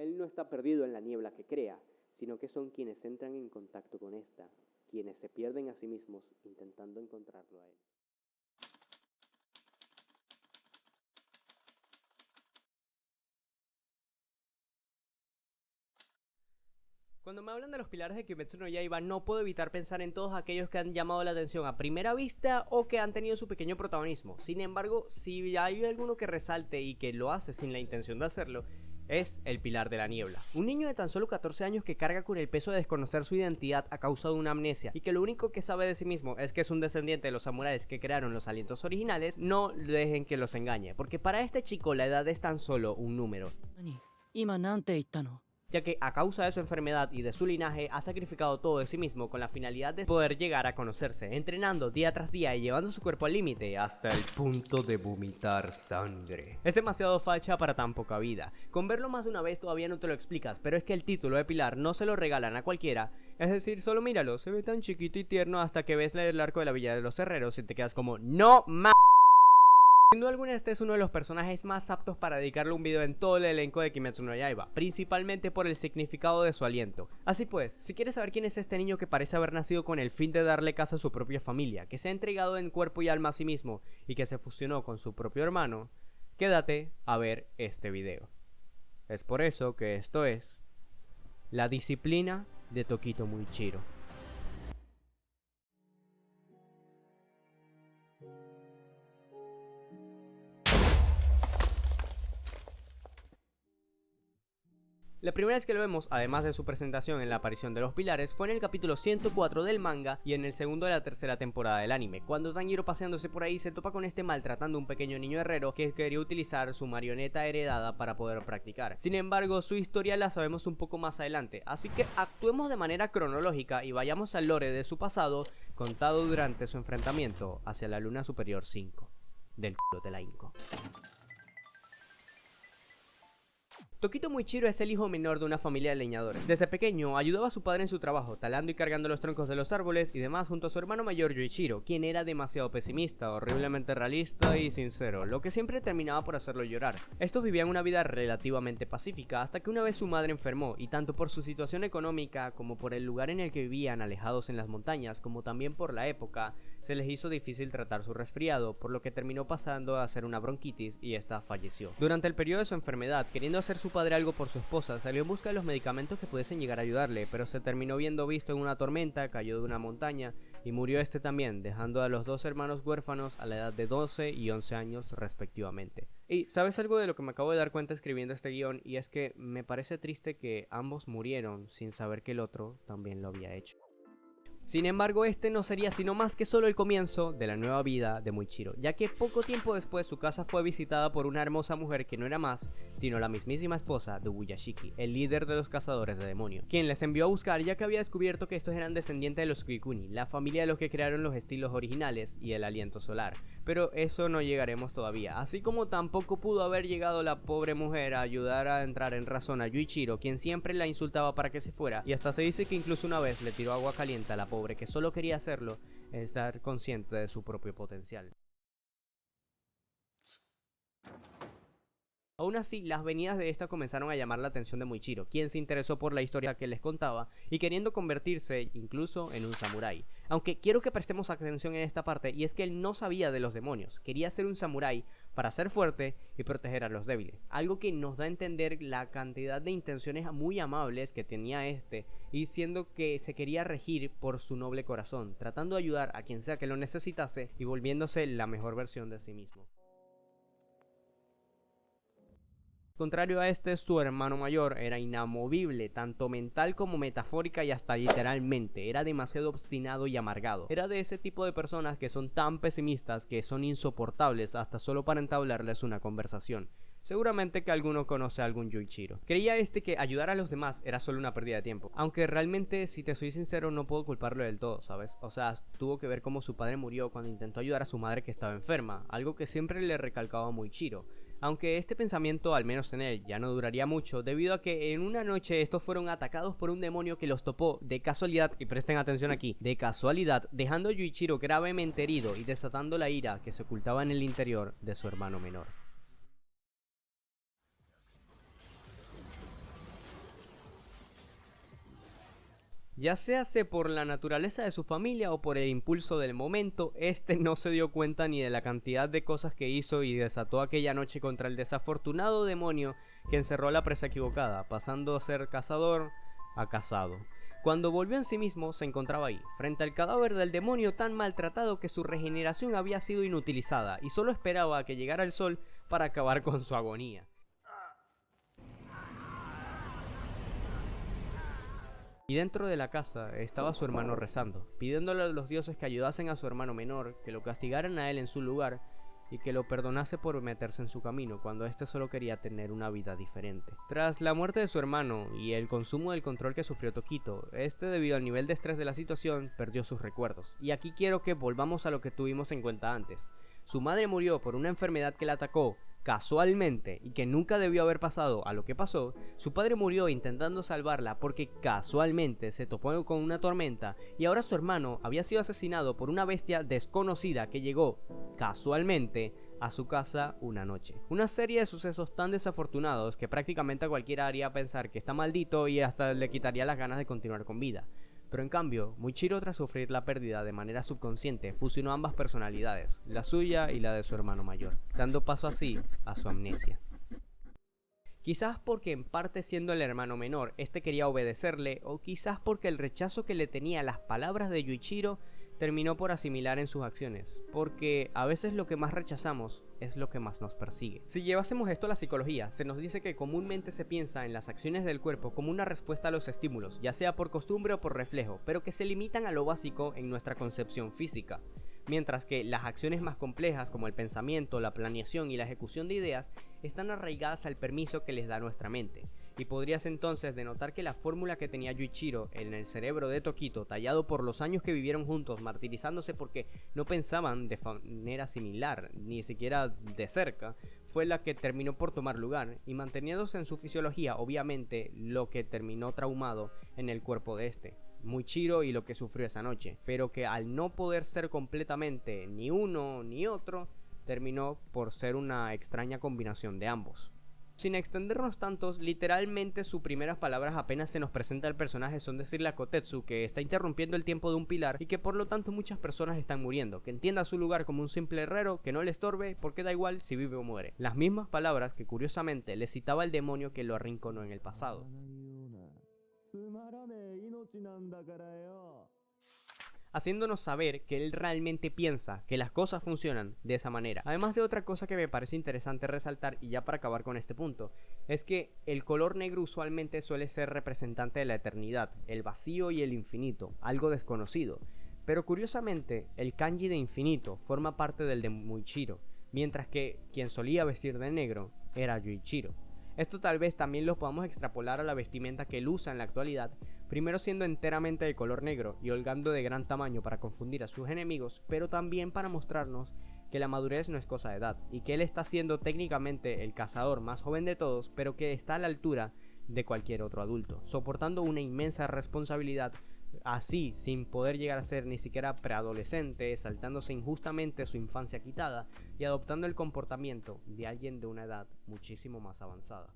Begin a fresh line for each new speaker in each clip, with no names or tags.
Él no está perdido en la niebla que crea, sino que son quienes entran en contacto con esta, quienes se pierden a sí mismos intentando encontrarlo a él. Cuando me hablan de los pilares de Kimetsu no Yaiba, no puedo evitar pensar en todos aquellos que han llamado la atención a primera vista o que han tenido su pequeño protagonismo. Sin embargo, si hay alguno que resalte y que lo hace sin la intención de hacerlo, es el Pilar de la Niebla. Un niño de tan solo 14 años que carga con el peso de desconocer su identidad a causa de una amnesia y que lo único que sabe de sí mismo es que es un descendiente de los samuráis que crearon los alientos originales. No dejen que los engañe, porque para este chico la edad es tan solo un número, ya que a causa de su enfermedad y de su linaje ha sacrificado todo de sí mismo con la finalidad de poder llegar a conocerse, entrenando día tras día y llevando su cuerpo al límite hasta el punto de vomitar sangre. Es demasiado facha para tan poca vida. Con verlo más de una vez todavía no te lo explicas, pero es que el título de Pilar no se lo regalan a cualquiera. Es decir, solo míralo, se ve tan chiquito y tierno hasta que ves el arco de la Villa de los Herreros y te quedas como ¡no ma! Sin duda alguna, este es uno de los personajes más aptos para dedicarle un video en todo el elenco de Kimetsu no Yaiba, principalmente por el significado de su aliento. Así pues, si quieres saber quién es este niño que parece haber nacido con el fin de darle casa a su propia familia, que se ha entregado en cuerpo y alma a sí mismo y que se fusionó con su propio hermano, quédate a ver este video. Es por eso que esto es la disciplina de Tokito Muichiro. La primera vez que lo vemos, además de su presentación en la aparición de los pilares, fue en el capítulo 104 del manga y en el segundo de la tercera temporada del anime, cuando Tanjiro, paseándose por ahí, se topa con este maltratando a un pequeño niño herrero que quería utilizar su marioneta heredada para poder practicar. Sin embargo, su historia la sabemos un poco más adelante, así que actuemos de manera cronológica y vayamos al lore de su pasado contado durante su enfrentamiento hacia la Luna Superior 5 del culo de la Inco. Tokito Muichiro es el hijo menor de una familia de leñadores. Desde pequeño ayudaba a su padre en su trabajo, talando y cargando los troncos de los árboles y demás junto a su hermano mayor Yuichiro, quien era demasiado pesimista, horriblemente realista y sincero, lo que siempre terminaba por hacerlo llorar. Estos vivían una vida relativamente pacífica hasta que una vez su madre enfermó, y tanto por su situación económica como por el lugar en el que vivían alejados en las montañas, como también por la época, se les hizo difícil tratar su resfriado, por lo que terminó pasando a ser una bronquitis y esta falleció. Durante el periodo de su enfermedad, queriendo hacer su padre algo por su esposa, salió en busca de los medicamentos que pudiesen llegar a ayudarle, pero se terminó viendo visto en una tormenta, cayó de una montaña y murió este también, dejando a los dos hermanos huérfanos a la edad de 12 y 11 años respectivamente. Y ¿sabes algo de lo que me acabo de dar cuenta escribiendo este guión? Y es que me parece triste que ambos murieron sin saber que el otro también lo había hecho. Sin embargo, este no sería sino más que solo el comienzo de la nueva vida de Muichiro, ya que poco tiempo después su casa fue visitada por una hermosa mujer que no era más sino la mismísima esposa de Ubuyashiki, el líder de los cazadores de demonios, quien les envió a buscar ya que había descubierto que estos eran descendientes de los Suikuni, la familia de los que crearon los estilos originales y el aliento solar. Pero eso no llegaremos todavía, así como tampoco pudo haber llegado la pobre mujer a ayudar a entrar en razón a Yuichiro, quien siempre la insultaba para que se fuera, y hasta se dice que incluso una vez le tiró agua caliente a la pobre que solo quería hacerlo, estar consciente de su propio potencial. Aún así, las venidas de esta comenzaron a llamar la atención de Muichiro, quien se interesó por la historia que les contaba y queriendo convertirse incluso en un samurái. Aunque quiero que prestemos atención en esta parte, y es que él no sabía de los demonios, quería ser un samurái para ser fuerte y proteger a los débiles, algo que nos da a entender la cantidad de intenciones muy amables que tenía este, y siendo que se quería regir por su noble corazón, tratando de ayudar a quien sea que lo necesitase y volviéndose la mejor versión de sí mismo. Contrario a este, su hermano mayor era inamovible, tanto mental como metafórica y hasta literalmente. Era demasiado obstinado y amargado. Era de ese tipo de personas que son tan pesimistas que son insoportables hasta solo para entablarles una conversación. Seguramente que alguno conoce a algún Yuichiro. Creía que ayudar a los demás era solo una pérdida de tiempo. Aunque realmente, si te soy sincero, no puedo culparlo del todo, ¿sabes? O sea, tuvo que ver cómo su padre murió cuando intentó ayudar a su madre que estaba enferma, algo que siempre le recalcaba a Muichiro. Aunque este pensamiento, al menos en él, ya no duraría mucho, debido a que en una noche estos fueron atacados por un demonio que los topó de casualidad, y presten atención aquí, de casualidad, dejando a Yuichiro gravemente herido y desatando la ira que se ocultaba en el interior de su hermano menor. Ya sea por la naturaleza de su familia o por el impulso del momento, este no se dio cuenta ni de la cantidad de cosas que hizo y desató aquella noche contra el desafortunado demonio que encerró a la presa equivocada, pasando a ser cazador a cazado. Cuando volvió en sí mismo, se encontraba ahí, frente al cadáver del demonio tan maltratado que su regeneración había sido inutilizada y solo esperaba a que llegara el sol para acabar con su agonía. Y dentro de la casa estaba su hermano rezando, pidiéndole a los dioses que ayudasen a su hermano menor, que lo castigaran a él en su lugar y que lo perdonase por meterse en su camino cuando éste solo quería tener una vida diferente. Tras la muerte de su hermano y el consumo del control que sufrió Tokito, este debido al nivel de estrés de la situación perdió sus recuerdos. Y aquí quiero que volvamos a lo que tuvimos en cuenta antes. Su madre murió por una enfermedad que la atacó casualmente y que nunca debió haber pasado a lo que pasó. Su padre murió intentando salvarla porque casualmente se topó con una tormenta y ahora su hermano había sido asesinado por una bestia desconocida que llegó casualmente a su casa una noche. Una serie de sucesos tan desafortunados que prácticamente a cualquiera haría pensar que está maldito y hasta le quitaría las ganas de continuar con vida. Pero en cambio, Muichiro, tras sufrir la pérdida de manera subconsciente, fusionó ambas personalidades, la suya y la de su hermano mayor, dando paso así a su amnesia. Quizás porque en parte siendo el hermano menor, este quería obedecerle, o quizás porque el rechazo que le tenía a las palabras de Yuichiro terminó por asimilar en sus acciones, porque a veces lo que más rechazamos es lo que más nos persigue. Si llevásemos esto a la psicología, se nos dice que comúnmente se piensa en las acciones del cuerpo como una respuesta a los estímulos, ya sea por costumbre o por reflejo, pero que se limitan a lo básico en nuestra concepción física. Mientras que las acciones más complejas como el pensamiento, la planeación y la ejecución de ideas están arraigadas al permiso que les da nuestra mente. Y podrías entonces denotar que la fórmula que tenía Yuichiro en el cerebro de Tokito, tallado por los años que vivieron juntos, martirizándose porque no pensaban de manera similar, ni siquiera de cerca, fue la que terminó por tomar lugar, y manteniéndose en su fisiología, obviamente, lo que terminó traumado en el cuerpo de este. Muichiro y lo que sufrió esa noche, pero que al no poder ser completamente ni uno ni otro, terminó por ser una extraña combinación de ambos. Sin extendernos tantos, literalmente sus primeras palabras apenas se nos presenta el personaje son decirle a Kotetsu que está interrumpiendo el tiempo de un pilar y que por lo tanto muchas personas están muriendo, que entienda su lugar como un simple herrero, que no le estorbe porque da igual si vive o muere. Las mismas palabras que curiosamente le citaba el demonio que lo arrinconó en el pasado. Haciéndonos saber que él realmente piensa que las cosas funcionan de esa manera. Además de otra cosa que me parece interesante resaltar, y ya para acabar con este punto, es que el color negro usualmente suele ser representante de la eternidad, el vacío y el infinito, algo desconocido. Pero curiosamente, el kanji de infinito forma parte del de Muichiro, mientras que quien solía vestir de negro era Yuichiro. Esto tal vez también lo podamos extrapolar a la vestimenta que él usa en la actualidad, primero siendo enteramente de color negro y holgando de gran tamaño para confundir a sus enemigos, pero también para mostrarnos que la madurez no es cosa de edad, y que él está siendo técnicamente el cazador más joven de todos, pero que está a la altura de cualquier otro adulto, soportando una inmensa responsabilidad, así sin poder llegar a ser ni siquiera preadolescente, saltándose injustamente su infancia quitada y adoptando el comportamiento de alguien de una edad muchísimo más avanzada.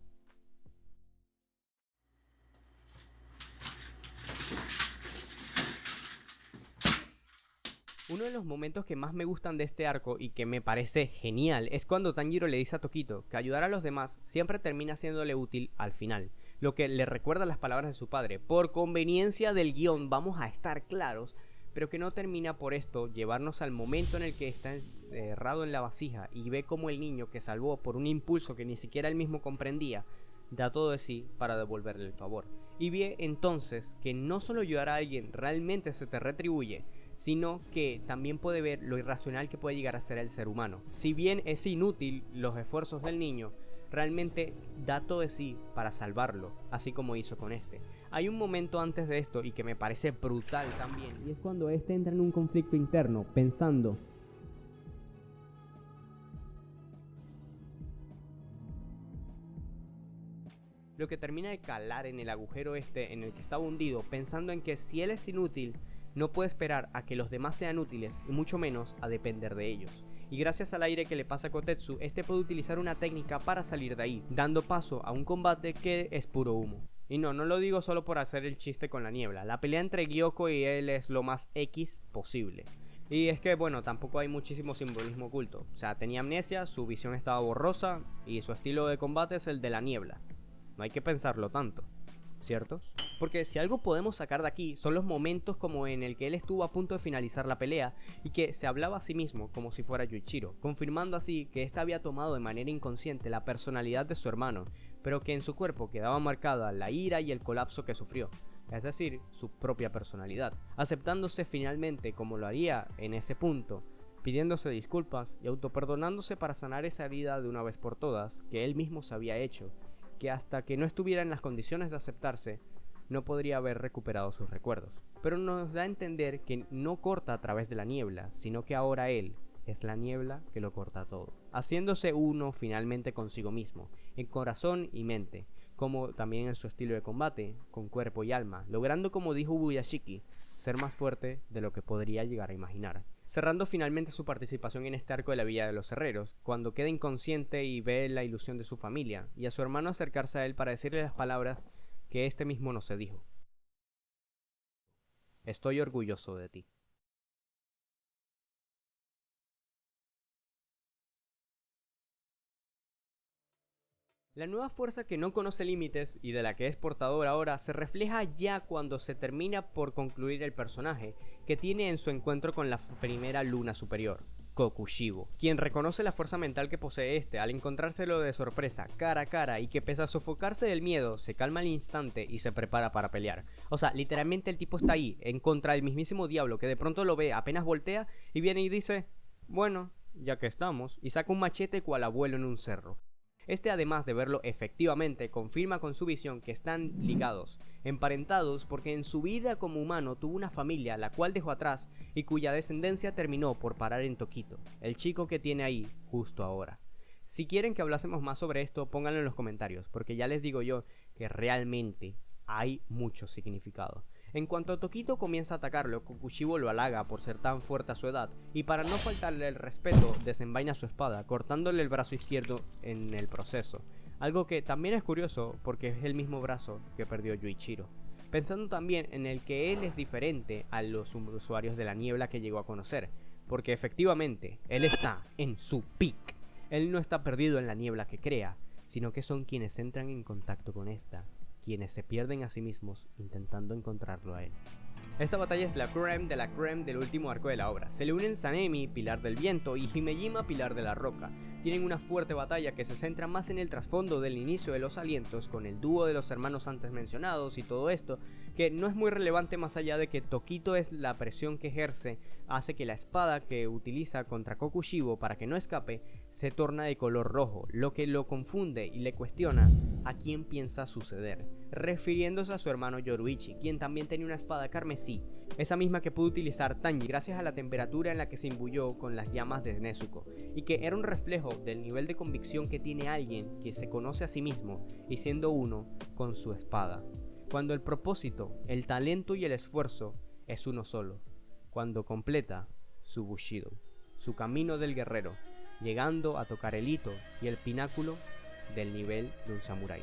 Uno de los momentos que más me gustan de este arco y que me parece genial es cuando Tanjiro le dice a Tokito que ayudar a los demás siempre termina siéndole útil al final, lo que le recuerda las palabras de su padre. Por conveniencia del guión vamos a estar claros, pero que no termina por esto llevarnos al momento en el que está encerrado en la vasija y ve como el niño que salvó por un impulso que ni siquiera él mismo comprendía, da todo de sí para devolverle el favor. Y ve entonces que no solo ayudar a alguien realmente se te retribuye, sino que también puede ver lo irracional que puede llegar a ser el ser humano. Si bien es inútil los esfuerzos del niño, realmente da todo de sí para salvarlo, así como hizo con este. Hay un momento antes de esto y que me parece brutal también, y es cuando este entra en un conflicto interno, pensando: lo que termina de calar en el agujero este en el que estaba hundido, pensando en que si él es inútil, no puede esperar a que los demás sean útiles, y mucho menos a depender de ellos. Y gracias al aire que le pasa a Kotetsu, este puede utilizar una técnica para salir de ahí, dando paso a un combate que es puro humo. Y no, no lo digo solo por hacer el chiste con la niebla. La pelea entre Gyoko y él es lo más X posible. Y es que, bueno, tampoco hay muchísimo simbolismo oculto. O sea, tenía amnesia, su visión estaba borrosa y su estilo de combate es el de la niebla. No hay que pensarlo tanto, ¿cierto? Porque si algo podemos sacar de aquí son los momentos como en el que él estuvo a punto de finalizar la pelea y que se hablaba a sí mismo como si fuera Yuichiro, confirmando así que éste había tomado de manera inconsciente la personalidad de su hermano, pero que en su cuerpo quedaba marcada la ira y el colapso que sufrió, es decir, su propia personalidad, aceptándose finalmente como lo haría en ese punto, pidiéndose disculpas y autoperdonándose para sanar esa herida de una vez por todas que él mismo se había hecho, que hasta que no estuviera en las condiciones de aceptarse, no podría haber recuperado sus recuerdos. Pero nos da a entender que no corta a través de la niebla, sino que ahora él es la niebla que lo corta todo, haciéndose uno finalmente consigo mismo, en corazón y mente, como también en su estilo de combate, con cuerpo y alma, logrando, como dijo Ubuyashiki, ser más fuerte de lo que podría llegar a imaginar. Cerrando finalmente su participación en este arco de la Villa de los Herreros, cuando queda inconsciente y ve la ilusión de su familia, y a su hermano acercarse a él para decirle las palabras que este mismo no se dijo. Estoy orgulloso de ti. La nueva fuerza que no conoce límites y de la que es portador ahora se refleja ya cuando se termina por concluir el personaje, que tiene en su encuentro con la primera luna superior, Kokushibo, quien reconoce la fuerza mental que posee este al encontrárselo de sorpresa, cara a cara, y que pese a sofocarse del miedo, se calma al instante y se prepara para pelear. O sea, literalmente el tipo está ahí, en contra del mismísimo diablo, que de pronto lo ve, apenas voltea, y viene y dice, bueno, ya que estamos, y saca un machete cual abuelo en un cerro. Este, además de verlo efectivamente, confirma con su visión que están ligados, emparentados, porque en su vida como humano tuvo una familia la cual dejó atrás y cuya descendencia terminó por parar en Tokito, el chico que tiene ahí justo ahora. Si quieren que hablásemos más sobre esto, pónganlo en los comentarios, porque ya les digo yo que realmente hay mucho significado. En cuanto a Tokito comienza a atacarlo, Kokushibo lo halaga por ser tan fuerte a su edad, y para no faltarle el respeto, desenvaina su espada, cortándole el brazo izquierdo en el proceso. Algo que también es curioso, porque es el mismo brazo que perdió Yuichiro. Pensando también en el que él es diferente a los usuarios de la niebla que llegó a conocer, porque efectivamente, él está en su peak. Él no está perdido en la niebla que crea, sino que son quienes entran en contacto con esta, quienes se pierden a sí mismos intentando encontrarlo a él. Esta batalla es la creme de la creme del último arco de la obra. Se le unen Sanemi, Pilar del Viento, y Himejima, Pilar de la Roca. Tienen una fuerte batalla que se centra más en el trasfondo del inicio de los alientos, con el dúo de los hermanos antes mencionados y todo esto, que no es muy relevante más allá de que Tokito es la presión que ejerce, hace que la espada que utiliza contra Kokushibo para que no escape, se torna de color rojo, lo que lo confunde y le cuestiona a quién piensa suceder, refiriéndose a su hermano Yoruichi, quien también tenía una espada carmesí, esa misma que pudo utilizar Tanji gracias a la temperatura en la que se imbuyó con las llamas de Nezuko, y que era un reflejo del nivel de convicción que tiene alguien que se conoce a sí mismo y siendo uno con su espada. Cuando el propósito, el talento y el esfuerzo es uno solo, cuando completa su Bushido, su camino del guerrero, llegando a tocar el hito y el pináculo del nivel de un samurái.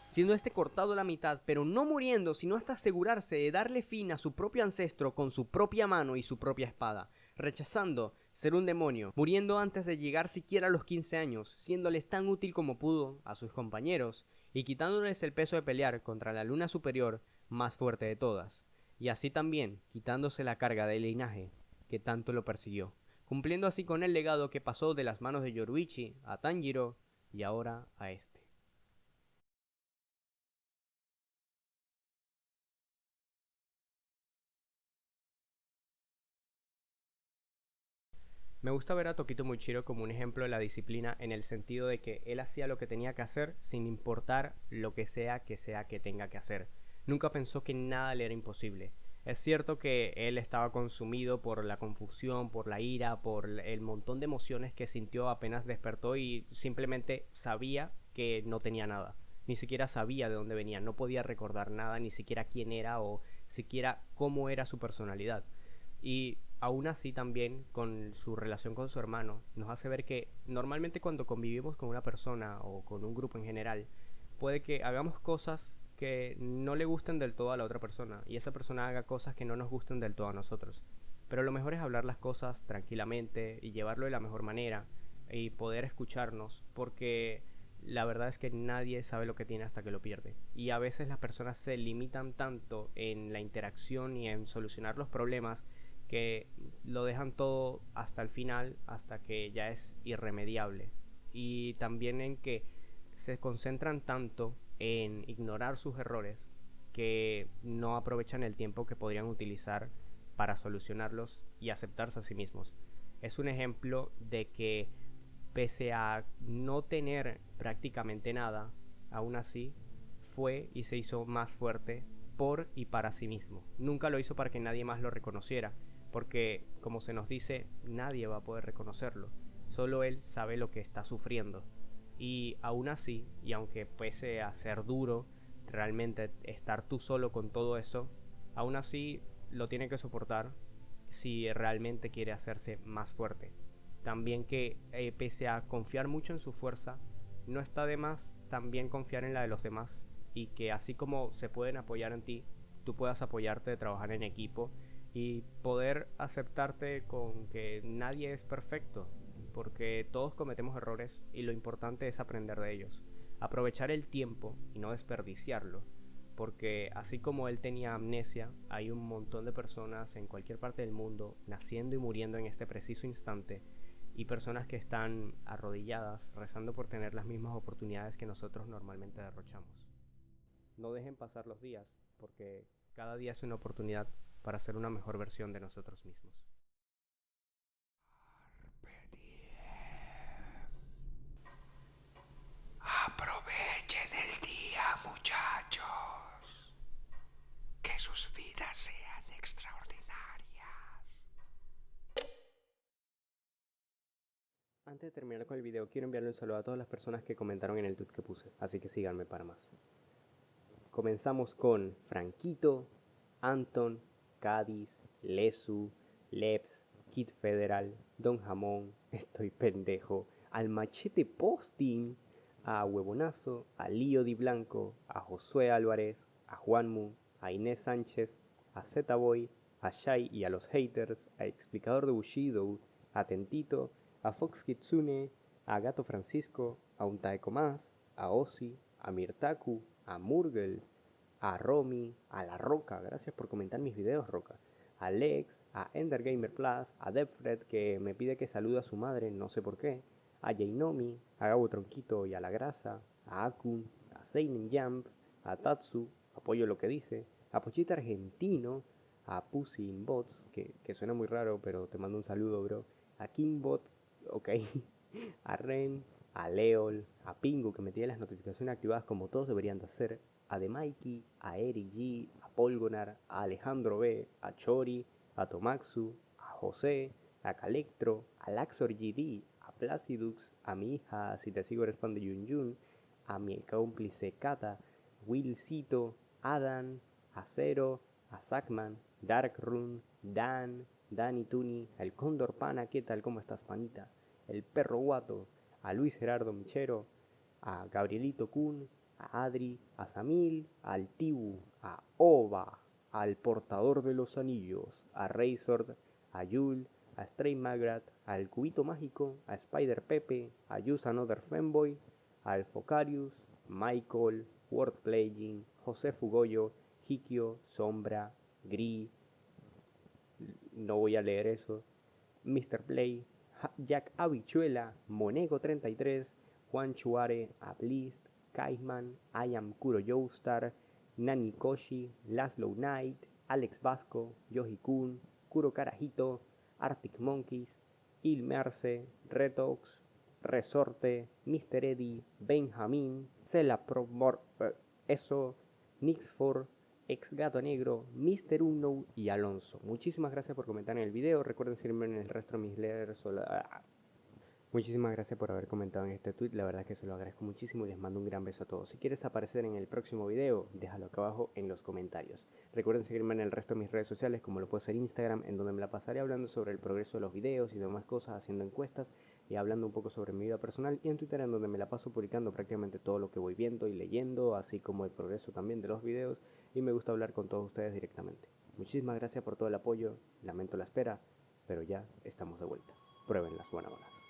Siendo este cortado a la mitad, pero no muriendo, sino hasta asegurarse de darle fin a su propio ancestro con su propia mano y su propia espada, rechazando ser un demonio, muriendo antes de llegar siquiera a los 15 años, siéndoles tan útil como pudo a sus compañeros, y quitándoles el peso de pelear contra la luna superior más fuerte de todas, y así también quitándose la carga del linaje que tanto lo persiguió, cumpliendo así con el legado que pasó de las manos de Yoruichi a Tanjiro y ahora a este. Me gusta ver a Tokito Muichiro como un ejemplo de la disciplina en el sentido de que él hacía lo que tenía que hacer sin importar lo que sea que tenga que hacer. Nunca pensó que nada le era imposible. Es cierto que él estaba consumido por la confusión, por la ira, por el montón de emociones que sintió apenas despertó y simplemente sabía que no tenía nada. Ni siquiera sabía de dónde venía, no podía recordar nada, ni siquiera quién era o siquiera cómo era su personalidad. Y aún así también con su relación con su hermano nos hace ver que normalmente cuando convivimos con una persona o con un grupo en general, puede que hagamos cosas que no le gusten del todo a la otra persona y esa persona haga cosas que no nos gusten del todo a nosotros. Pero lo mejor es hablar las cosas tranquilamente y llevarlo de la mejor manera y poder escucharnos, porque la verdad es que nadie sabe lo que tiene hasta que lo pierde. Y a veces las personas se limitan tanto en la interacción y en solucionar los problemas que lo dejan todo hasta el final, hasta que ya es irremediable. Y también en que se concentran tanto en ignorar sus errores que no aprovechan el tiempo que podrían utilizar para solucionarlos y aceptarse a sí mismos. Es un ejemplo de que pese a no tener prácticamente nada, aún así fue y se hizo más fuerte por y para sí mismo. Nunca lo hizo para que nadie más lo reconociera, porque como se nos dice, nadie va a poder reconocerlo. Solo él sabe lo que está sufriendo. Y aún así, y aunque pese a ser duro, realmente estar tú solo con todo eso, aún así lo tiene que soportar si realmente quiere hacerse más fuerte. También que pese a confiar mucho en su fuerza, no está de más también confiar en la de los demás y que así como se pueden apoyar en ti, tú puedas apoyarte de trabajar en equipo y poder aceptarte con que nadie es perfecto, porque todos cometemos errores y lo importante es aprender de ellos. Aprovechar el tiempo y no desperdiciarlo, porque así como él tenía amnesia, hay un montón de personas en cualquier parte del mundo naciendo y muriendo en este preciso instante y personas que están arrodilladas rezando por tener las mismas oportunidades que nosotros normalmente derrochamos. No dejen pasar los días, porque cada día es una oportunidad para ser una mejor versión de nosotros mismos.
Aprovechen el día, muchachos. Que sus vidas sean extraordinarias.
Antes de terminar con el video, quiero enviarle un saludo a todas las personas que comentaron en el tweet que puse, así que síganme para más. Comenzamos con Franquito, Anton, Cádiz, Lesu, Leps, Kid Federal, Don Jamón, Estoy Pendejo, al Machete Posting, a Huevonazo, a Lío Di Blanco, a Josué Álvarez, a Juanmu, a Inés Sánchez, a Z-Boy, a Shai y a los haters, a Explicador de Bushido, a Tentito, a Fox Kitsune, a Gato Francisco, a Untaeko Más, a Ozzy, a Mirtaku, a Murgel, a Romy, a La Roca, gracias por comentar mis videos, Roca, a Lex, a Ender Gamer Plus, a Depfred, que me pide que salude a su madre, no sé por qué, a Jainomi, a Gabo Tronquito y a La Grasa, a Akun, a Seinen Jump, a Tatsu, apoyo lo que dice, a Pochita Argentino, a Pussy in Bots, que suena muy raro, pero te mando un saludo, bro, a Kingbot, ok, a Ren, a Leol, a Pingu, que me tiene las notificaciones activadas como todos deberían de hacer, a Demaiki, a Eric G, a Polgonar, a Alejandro B, a Chori, a Tomaxu, a José, a Calectro, a Laxor GD, a Placidux, a mi hija, si te sigo eres fan de Yun Yun, a mi cómplice Kata, Willcito, Adan, a Zero, a Sackman, Darkrun, Dan, Dani Tuni, el Cóndor Pana, ¿qué tal? ¿Cómo estás, panita? El Perro Guato, a Luis Gerardo Michero, a Gabrielito Kun, a Adri, a Samil, al Tibu, a Ova, al Portador de los Anillos, a Razord, a Yul, a Stray Magrat, al Cubito Mágico, a Spider Pepe, a Use Another Femboy, al Focarius, Michael, Wordplaying, José Fugoyo, Hikio, Sombra, Gris, no voy a leer eso, Mr. Play, Jack Habichuela, Monego33, Juan Chuare, Ablist, Kaisman, I Am Kuro Joestar, Nani Koshi, Laszlo Knight, Alex Vasco, Yoji Kun, Kuro Carajito, Arctic Monkeys, Il Merce, Retox, Resorte, Mr. Eddie, Benjamin, Cela Promor, eso, Nixfor, Ex Gato Negro, Mr. Unknown y Alonso. Muchísimas gracias por comentar en el video. Recuerden seguirme en el resto de mis letters. Muchísimas gracias por haber comentado en este tweet, la verdad que se lo agradezco muchísimo y les mando un gran beso a todos. Si quieres aparecer en el próximo video, déjalo acá abajo en los comentarios. Recuerden seguirme en el resto de mis redes sociales, como lo puede ser Instagram, en donde me la pasaré hablando sobre el progreso de los videos y demás cosas, haciendo encuestas y hablando un poco sobre mi vida personal, y en Twitter, en donde me la paso publicando prácticamente todo lo que voy viendo y leyendo, así como el progreso también de los videos, y me gusta hablar con todos ustedes directamente. Muchísimas gracias por todo el apoyo, lamento la espera, pero ya estamos de vuelta. Prueben las buenas.